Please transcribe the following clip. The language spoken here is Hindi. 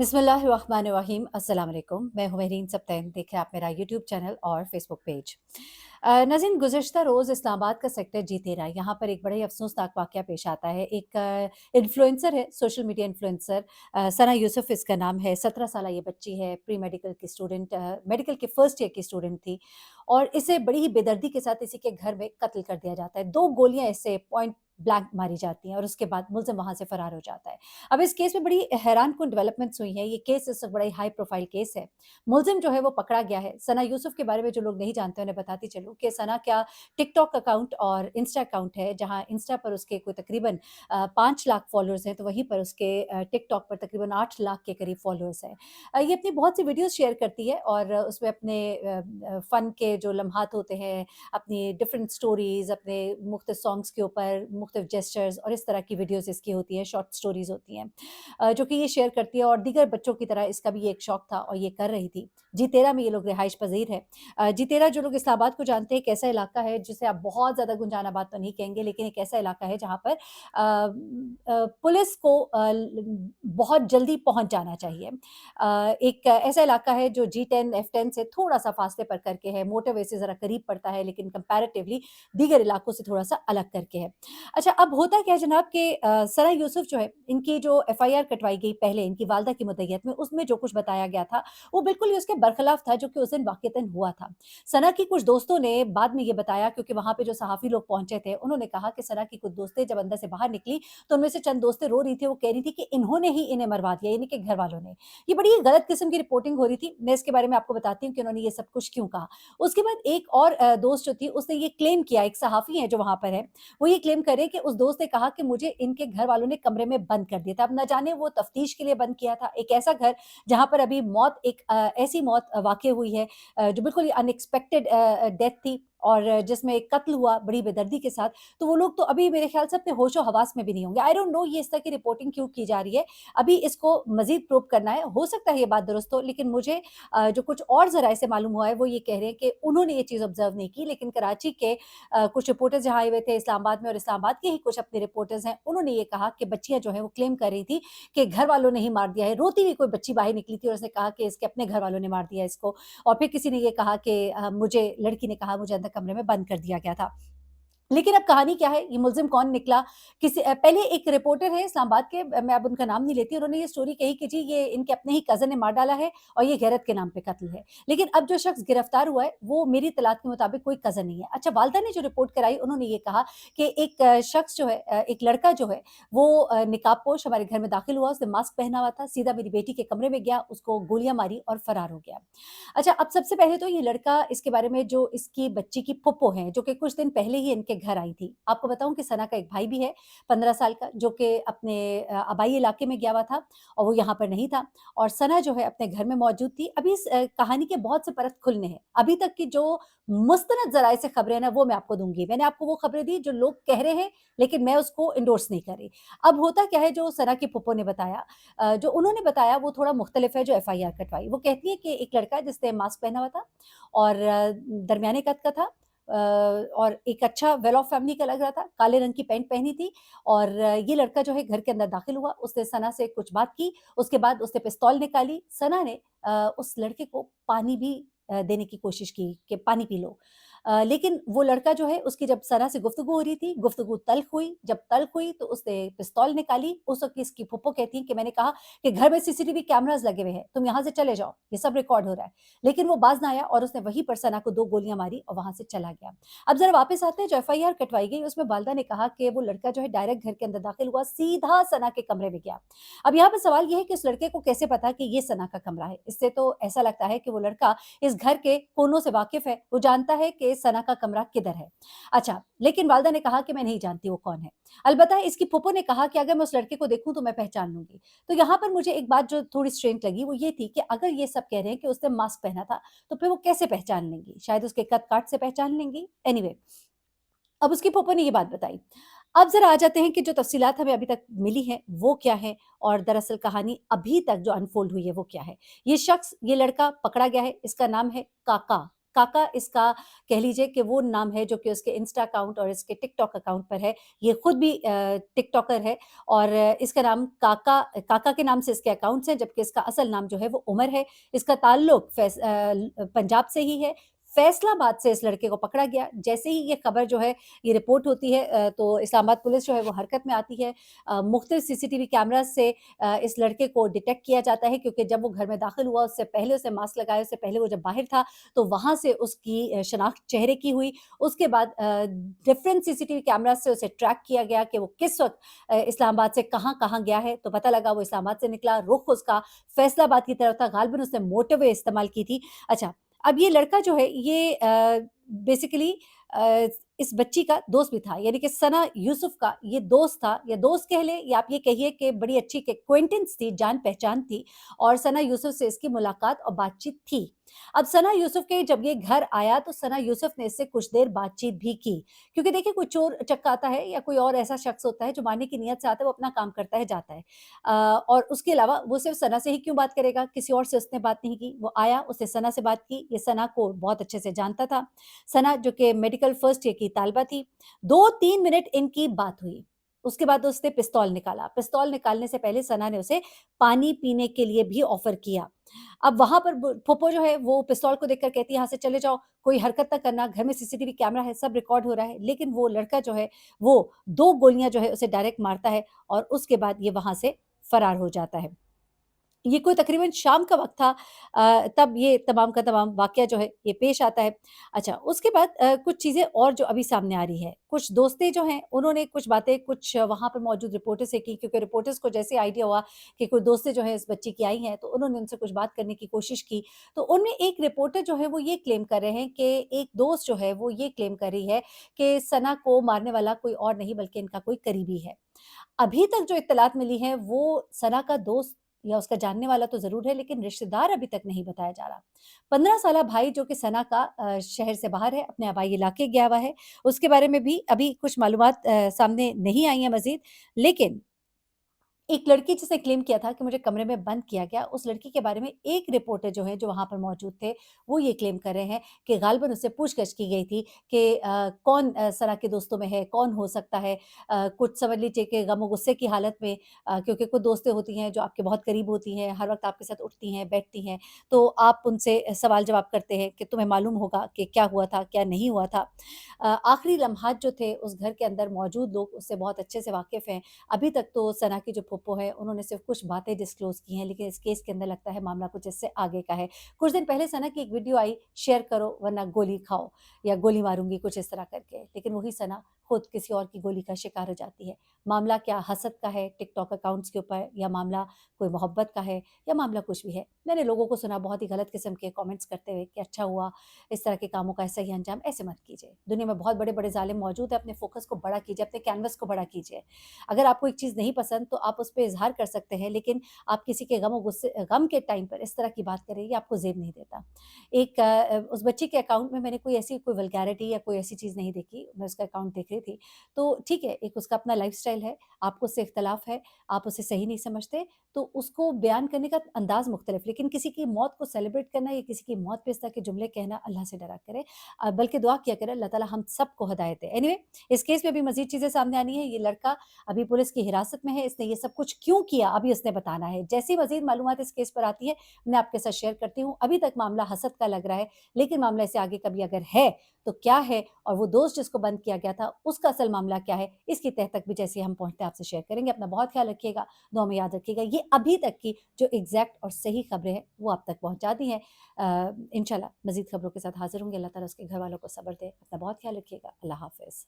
बिस्मिल्लाहिर्रहमानिर्रहीम अस्सलाम वालेकुम। मैं हूँ मेहरीन सब्तैन। देखें आप मेरा यूट्यूब चैनल और फेसबुक पेज। नाज़रीन, गुज़िश्ता रोज़ इस्लामाबाद का सेक्टर जी13 यहाँ पर एक बड़ा ही अफ़सोसनाक वाक़या पेश आता है। एक इन्फ्लुएंसर है, सोशल मीडिया इन्फ्लुएंसर सना यूसुफ़ इसका नाम है। 17 साल ये बच्ची है, प्री मेडिकल की स्टूडेंट, मेडिकल के फर्स्ट ईयर की स्टूडेंट थी और इसे बड़ी ही बेदर्दी के साथ इसी के घर में कत्ल कर दिया जाता है। 2 गोलियाँ इसे पॉइंट ब्लैंक मारी जाती हैं और उसके बाद मुलज़िम वहाँ से फ़रार हो जाता है। अब इस केस में बड़ी हैरानकुन डेवलपमेंट्स हुई हैं। ये केस इस वक़्त बड़ा ही हाई प्रोफ़ाइल केस है। मुलज़िम जो है वो पकड़ा गया है। सना यूसुफ़ के बारे में जो लोग नहीं जानते उन्हें बताती चलूँ कि सना क्या टिकटॉक अकाउंट और इंस्टा अकाउंट है, जहाँ इंस्टा पर उसके कोई तकरीबन 5 लाख फ़ॉलोअर्स हैं, तो वहीं पर उसके टिकटॉक पर तकरीबन 8 लाख के करीब फ़ॉलोअर्स हैं। ये अपनी बहुत सी वीडियोज़ शेयर करती है और उसमें अपने फ़न के जो लम्हात होते हैं, अपनी डिफरेंट स्टोरीज़, अपने मुख्तलिफ़ सॉन्ग्स के ऊपर मुख्तलिफ़ जेस्चर्स और इस तरह की वीडियोज़ इसकी होती हैं, शॉर्ट स्टोरीज़ होती हैं। जो कि ये शेयर करती है और दीगर बच्चों की तरह इसका भी ये एक शौक था और ये कर रही थी। जी13 में ये लोग रिहाइश पज़ीर है। जी13 जो लोग इस्लामाबाद को जानते हैं, एक ऐसा इलाका है जिसे आप बहुत ज़्यादा गुंजानाबाद तो नहीं कहेंगे, लेकिन एक ऐसा इलाका है जहाँ पर पुलिस को बहुत जल्दी पहुँच जाना चाहिए। एक ऐसा इलाका है जो जी10, F10 से थोड़ा-सा फासले पर करके है, मोटरवे से ज़रा करीब पड़ता है, लेकिन कंपैरेटिवली दीगर इलाकों से थोड़ा-सा अलग करके है। अच्छा, अब होता क्या है जनाब कि सरा यूसुफ जो है, इनकी जो एफआईआर कटवाई गई पहले इनकी वालिदा की मुद्दईयत में, उसमें जो कुछ बताया गया था, वो बिल्कुल ही उसके बरखिलाफ था, जो कि उस दिन वाक़ईतन हुआ था। सना की कुछ दोस्तों ने बाद में ये बताया, क्योंकि वहाँ पे जो सहाफ़ी लोग पहुँचे थे, उन्होंने कहा कि सना की कुछ दोस्तें जब अंदर से बाहर निकली, तो उनमें से चंद दोस्तें रो रही थी, वो कह रही थी कि इन्होंने ही इन्हें मरवा दिया, यानी कि घरवालों ने। ये बड़ी ही गलत किस्म की रिपोर्टिंग हो रही थी। मैं इसके बारे में आपको बताती हूँ कि उन्होंने ये सब कुछ क्यों कहा। उसके बाद एक और दोस्त जो थी, उसने ये क्लेम किया, एक सहाफ़ी है जो वहाँ पर है, वो ये क्लेम करे कि उस दोस्त ने कहा कि मुझे इनके घर वालों ने कमरे में बंद कर दिया था। अब न जाने वो तफ्तीश के लिए बंद किया था। एक ऐसा घर जहाँ पर अभी मौत एक ऐसी मौत वाक़ई हुई है, जो बिल्कुल ही अनएक्सपेक्टेड डेथ थी और जिसमें एक कत्ल हुआ बड़ी बेदर्दी के साथ। तो वो लोग तो अभी मेरे ख़्याल से अपने होशो-हवास में भी नहीं होंगे। आई डोंट नो ये इस तरह की रिपोर्टिंग क्यों की जा रही है। अभी इसको मज़ीद प्रूव करना है। हो सकता है ये बात दुरुस्त हो, लेकिन मुझे जो कुछ और ज़राए से मालूम हुआ है वो ये कह रहे हैं कि उन्होंने ये चीज़ ऑब्ज़र्व नहीं की, लेकिन कराची के कुछ रिपोर्टर्स जहाँ आए हुए थे इस्लामाबाद में और इस्लामाबाद के ही कुछ अपने रिपोर्टर्स हैं, उन्होंने ये कहा कि बच्चियाँ जो हैं वो क्लेम कर रही थी कि घर वालों ने ही मार दिया है। रोती हुई कोई बच्ची बाहर निकली थी और उसने कहा कि इसके अपने घर वालों ने मार दिया इसको और फिर किसी ने ये कहा कि मुझे लड़की ने कहा मुझे अंदर कमरे में बंद कर दिया गया था। लेकिन अब कहानी क्या है, ये मुल्ज़िम कौन निकला? पहले एक रिपोर्टर है इस्लामाबाद के, मैं अब उनका नाम नहीं लेती, उन्होंने ये स्टोरी कही कि जी ये इनके अपने ही कज़न ने मार डाला है और ये गैरत के नाम पे कत्ल है। लेकिन अब जो शख्स गिरफ्तार हुआ है, वो मेरी इत्तलात के मुताबिक कोई कज़न नहीं है। अच्छा, वालिदा ने जो रिपोर्ट कराई, उन्होंने ये कहा कि एक शख्स जो है, एक लड़का जो है, वो नकाबपोश हमारे घर में दाखिल हुआ, उसने मास्क पहना हुआ था, सीधा मेरी बेटी के कमरे में गया, उसको गोलियाँ मारी और फरार हो गया। अच्छा, अब सबसे पहले तो ये लड़का, इसके बारे में जो इसकी बच्ची की फुप्पो हैं, जो कि कुछ दिन पहले ही इनके घर आई थी। आपको बताऊँ कि सना का एक भाई भी है 15 साल का, जो कि अपने आबाई इलाके में गया हुआ था और वो यहाँ पर नहीं था और सना जो है अपने घर में मौजूद थी। अभी इस कहानी के बहुत से परत खुलने हैं। अभी तक की जो मुस्तनद ज़राए से खबरें हैं ना, वो मैं आपको दूँगी। मैंने आपको वो खबरें दी जो लोग कह रहे हैं, लेकिन मैं उसको एंडोर्स नहीं कर रही। अब होता क्या है, जो सना की फुप्पो ने बताया, जो उन्होंने बताया वो थोड़ा मुख्तलिफ है जो एफआईआर कटवाई। वो कहती है कि एक लड़का है जिसने मास्क पहना हुआ था और दरमियाने कद का था, और एक अच्छा वेल ऑफ फैमिली का लग रहा था, काले रंग की पैंट पहनी थी और ये लड़का जो है घर के अंदर दाखिल हुआ, उसने सना से कुछ बात की, उसके बाद उसने पिस्तौल निकाली, सना ने उस लड़के को पानी भी देने की कोशिश की कि पानी पी लो। लेकिन वो लड़का जो है, उसकी जब सना से गुफ्तगू हो रही थी, गुफ्तगू तल्ख़ हुई, जब तल्ख़ हुई तो उसने पिस्तौल निकाली। उस वक़्त इसकी फुप्पो कहती हैं कि मैंने कहा कि घर में सीसीटीवी कैमराज़ लगे हुए हैं, तुम यहाँ से चले जाओ, ये सब रिकॉर्ड हो रहा है। लेकिन वो बाज़ ना आया और उसने वहीं पर सना को 2 गोलियाँ मारी और वहाँ से चला गया। अब ज़रा वापस आते हैं, जो एफआईआर कटवाई गई उसमें वालिदा ने कहा कि वो लड़का जो है डायरेक्ट घर के अंदर दाखिल हुआ, सीधा सना के कमरे में गया। अब यहाँ पे सवाल ये है कि उस लड़के को कैसे पता कि ये सना का कमरा है? इससे तो ऐसा लगता है कि वो लड़का इस घर के कोनों से वाकिफ़ है, वो जानता है कि सना का कमरा किधर है। अच्छा, लेकिन वालिदा ने कहा कि मैं नहीं जानती वो कौन है। अलबत्ता इसकी फूफो ने कहा कि अगर मैं उस लड़के को देखूँ तो मैं पहचान लूँगी। तो यहाँ पर मुझे एक बात जो थोड़ी स्ट्रेंज लगी वो ये थी कि अगर ये सब कह रहे हैं कि उसने मास्क पहना था, तो फिर वो कैसे पहचान लेंगी? शायद उसके कद-काठ से पहचान लेंगी? एनीवे, अब उसकी फूफो ने ये बात बताई। अब ज़रा आ जाते हैं कि जो तफ़सीलात हमें अभी तक मिली हैं, वो क्या हैं और दरअसल कहानी अभी तक जो अनफ़ोल्ड हुई है, वो क्या है। ये शख़्स, ये लड़का पकड़ा गया है, इसका नाम है काका। काका इसका कह लीजिए कि वो नाम है जो कि उसके इंस्टा अकाउंट और इसके टिकटॉक अकाउंट पर है। ये खुद भी टिकटॉकर है और इसका नाम काका काका के नाम से इसके अकाउंट्स हैं, जबकि इसका असल नाम जो है वो उमर है। इसका ताल्लुक पंजाब से ही है। फैसलाबाद से इस लड़के को पकड़ा गया। जैसे ही ये खबर जो है ये रिपोर्ट होती है तो इस्लामाबाद पुलिस जो है वो हरकत में आती है। मुख्तलिफ सीसीटीवी कैमराज़ से इस लड़के को डिटेक्ट किया जाता है, क्योंकि जब वो घर में दाखिल हुआ उससे पहले उसने मास्क लगाया, उससे पहले वो जब बाहर था तो वहाँ से उसकी शनाख्त चेहरे की हुई। उसके बाद डिफरेंट सीसीटीवी कैमराज़ से उसे ट्रैक किया गया कि वो किस वक़्त इस्लामाबाद से कहाँ-कहाँ गया है, तो पता लगा वो इस्लामाबाद से निकला, रुख उसका फैसलाबाद की तरफ था, गालिबन उसने मोटरवे इस्तेमाल की थी। अच्छा, अब ये लड़का जो है ये बेसिकली अ, इस बच्ची का दोस्त भी था, यानी कि सना यूसुफ का ये दोस्त था, या दोस्त कह लें या आप ये कहिए कि बड़ी अच्छी एक एक्वेंटेंस थी, जान-पहचान थी और सना यूसुफ से इसकी मुलाकात और बातचीत थी। अब सना यूसुफ के जब ये घर आया तो सना यूसुफ ने इससे कुछ देर बातचीत भी की, क्योंकि देखिए कोई चोर उचक्का आता है या कोई और ऐसा शख्स होता है जो मारने की नीयत से आता है, वो अपना काम करता है, जाता है। और उसके अलावा वो सिर्फ़ सना से ही क्यों बात करेगा, किसी और से उसने बात नहीं की। वो आया, उसने सना से बात की, ये सना को बहुत अच्छे से जानता था। सना जो कि मेडिकल फर्स्ट ईयर की तालिबा थी। 2-3 मिनट इनकी बात हुई। उसके बाद उसने पिस्तौल निकाला। पिस्तौल निकालने से पहले सना ने उसे पानी पीने के लिए भी ऑफ़र किया। अब वहाँ पर ब फूफो जो है वो पिस्तौल को देखकर कहती है, यहाँ से चले जाओ, कोई हरकत ना करना, घर में सीसीटीवी कैमरा है, सब रिकॉर्ड हो रहा है। लेकिन वो लड़का जो है वो 2 गोलियाँ जो है उसे डायरेक्ट मारता है और उसके बाद ये वहाँ से फरार हो जाता है। ये कोई तकरीबन शाम का वक़्त था तब ये तमाम का तमाम वाक़या जो है ये पेश आता है। अच्छा, उसके बाद कुछ चीज़ें और जो अभी सामने आ रही है, कुछ दोस्तें जो हैं उन्होंने कुछ बातें कुछ वहाँ पर मौजूद रिपोर्टर से की, क्योंकि रिपोर्टर्स को जैसे आइडिया हुआ कि कोई दोस्तें जो हैं इस बच्ची की आई हैं, तो उन्होंने उनसे कुछ बात करने की कोशिश की। तो उनमें एक रिपोर्टर जो है वो ये क्लेम कर रहे हैं कि एक दोस्त जो है वो ये क्लेम कर रही है कि सना को मारने वाला कोई और नहीं बल्कि इनका कोई करीबी है। अभी तक जो इत्तलात मिली हैं वो सना का दोस्त या उसका जानने वाला तो ज़रूर है, लेकिन रिश्तेदार अभी तक नहीं बताया जा रहा। 15 साला भाई जो कि सना का शहर से बाहर है, अपने आबाई इलाके गया हुआ है, उसके बारे में भी अभी कुछ मालूमात सामने नहीं आई हैं मज़ीद। लेकिन एक लड़की जिसने क्लेम किया था कि मुझे कमरे में बंद किया गया, उस लड़की के बारे में एक रिपोर्टर जो है, जो वहाँ पर मौजूद थे, वो ये क्लेम कर रहे हैं कि गालिबन उससे पूछगछ की गई थी कि कौन सना के दोस्तों में है, कौन हो सकता है? कुछ समझ लीजिए कि गम-ओ-गुस्से की हालत में क्योंकि कुछ दोस्तें होती हैं जो आपके बहुत करीब होती हैं, हर वक़्त आपके साथ उठती हैं, बैठती हैं, तो आप उनसे सवाल-जवाब करते हैं कि तुम्हें मालूम होगा कि क्या हुआ था, क्या नहीं हुआ था। आखिरी लम्हात जो थे, उस घर के अंदर मौजूद लोग उससे बहुत अच्छे से वाकिफ़ हैं। अभी तक तो सना की जो फूफो है, उन्होंने सिर्फ़ कुछ बातें डिस्क्लोज़ की हैं, लेकिन इस केस के अंदर लगता है मामला कुछ इससे आगे का है। कुछ दिन पहले सना की एक वीडियो आई, शेयर करो वरना गोली खाओ या गोली मारूँगी, कुछ इस तरह करके। लेकिन वही सना खुद किसी और की गोली का शिकार हो जाती है। मामला क्या हसद का है टिकटॉक अकाउंट्स के ऊपर, या मामला कोई मोहब्बत का है, या मामला कुछ भी है। मैंने लोगों को सुना बहुत ही गलत किस्म के कमेंट्स करते हुए कि अच्छा हुआ, इस तरह के कामों का ऐसा ही अंजाम, ऐसे मत कीजिए। दुनिया में बहुत बड़े-बड़े ज़ालिम मौजूद हैं, अपने फ़ोकस को बड़ा कीजिए, अपने कैनवस को बड़ा कीजिए। अगर आपको एक चीज़ नहीं पसंद तो आप उस पे इज़हार कर सकते हैं, लेकिन आप किसी के गम के टाइम पर इस तरह की बात करें, ये आपको ज़ेब नहीं देता। एक उस बच्ची के अकाउंट में मैंने कोई ऐसी कोई वल्गैरिटी या कोई ऐसी चीज़ नहीं देखी, मैं उसका अकाउंट देख रही थी। तो ठीक है, एक उसका अपना लाइफ़स्टाइल है, आपको उससे इख्तलाफ है, आप उसे सही नहीं समझते, तो उसको बयान करने का अंदाज़ मुख्तलिफ, लेकिन किसी की मौत को सेलिब्रेट करना या किसी की मौत पे इस तरह के जुमले कहना अल्लाह से डरा करें। बल्कि दुआ किया करें अल्लाह ताला हम सबको हिदायत दे। एनीवे इस केस में भी मज़ीद चीज़ें सामने आनी है। ये लड़का अभी पुलिस की हिरासत में है, इसने ये सब कुछ क्यों किया अभी उसने बताना है। जैसी मज़ीद मालूमात इस केस पर आती है, मैं आपके साथ शेयर करती हूँ। अभी तक मामला हसद का लग रहा है, लेकिन मामला इससे आगे कभी अगर है, तो क्या है और वो दोस्त जिसको बंद किया गया था, उसका असल मामला क्या है, इसकी तह तक भी जैसे ही हम पहुँचते हैं आपसे शेयर करेंगे। अपना बहुत ख़्याल रखिएगा, दुआ में याद रखिएगा। ये अभी तक की जो एग्ज़ैक्ट और सही खबरें हैं, वो आप तक पहुँचा दी हैं। इंशाल्लाह मज़ीद खबरों के साथ हाज़िर होंगे। अल्लाह ताला उसके घरवालों को सब्र दे। अपना बहुत ख़्याल रखिएगा। अल्लाह हाफ़िज़।